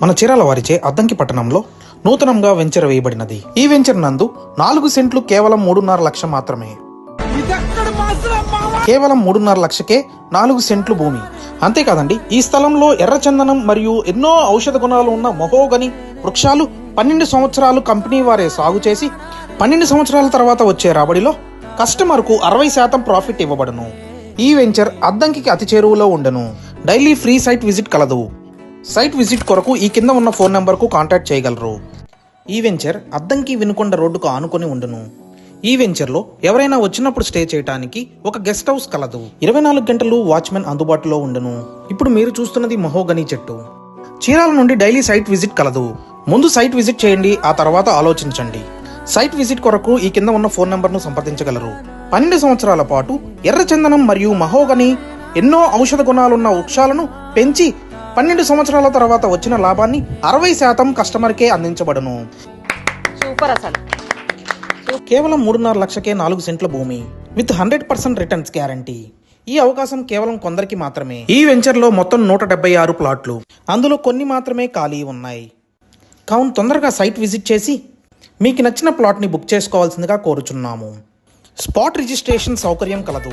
మన చీరాల వారిచే అద్దంకి పట్టణంలో నూతనంగా వెంచర్ వేయబడినది. ఈ వెంచర్ నందు 4 సెంట్లు కేవలం 3.5 లక్ష మాత్రమే. కేవలం 3.5 లక్షకే 4 సెంట్లు భూమి. అంతేకాదండి, ఈ స్థలంలో ఎర్రచందనం మరియు ఎన్నో ఔషధ గుణాలు ఉన్న మహోగని వృక్షాలు 12 సంవత్సరాలు కంపెనీ వారే సాగు చేసి 12 సంవత్సరాల తర్వాత వచ్చే రాబడిలో కస్టమర్కు 60% ప్రాఫిట్ ఇవ్వబడును. ఈ వెంచర్ అద్దంకి అతి చేరువలో ఉండను. డైలీ ఫ్రీ సైట్ విజిట్ కలదు. సైట్ విజిట్ కొరకు ఈ కింద ఉన్న ఫోన్ నెంబర్కు కాంటాక్ట్ చేయగలరు. ఈ వెంచర్ అద్దంకి వినుకొండ రోడ్డుకు ఆనుకొని ఉండును. ఈ వెంచర్లో ఎవరైనా వచ్చినప్పుడు స్టే చేయడానికి ఒక గెస్ట్ హౌస్ కలదు. 24 గంటలు వాచ్మెన్ అందుబాటులో ఉండును. ఇప్పుడు మీరు చూస్తున్నది మహోగని చెట్టు. చీరాల నుండి డైలీ సైట్ విజిట్ కలదు. ముందు సైట్ విజిట్ చేయండి, ఆ తర్వాత ఆలోచించండి. సైట్ విజిట్ కొరకు ఈ కింద ఉన్న ఫోన్ నెంబర్ను సంప్రదించగలరు. 12 సంవత్సరాల పాటు ఎర్రచందనం మరియు మహోగని ఎన్నో ఔషధ గుణాలున్న వృక్షాలను పెంచి 12 సంవత్సరాల తర్వాత వచ్చిన లాభాన్ని 60% కస్టమర్కే అందించబడును. సూపర్. అసలు కేవలం 3.5 లక్షకే 4 సెంట్ల భూమి విత్ 100% రిటర్న్స్ గ్యారంటీ. ఈ అవకాశం కేవలం కొందరికి మాత్రమే. ఈ వెంచర్లో మొత్తం 176 ప్లాట్లు, అందులో కొన్ని మాత్రమే ఖాళీ ఉన్నాయి. కావున తొందరగా సైట్ విజిట్ చేసి మీకు నచ్చిన ప్లాట్ని బుక్ చేసుకోవాల్సిందిగా కోరుచున్నాము. స్పాట్ రిజిస్ట్రేషన్ సౌకర్యం కలదు.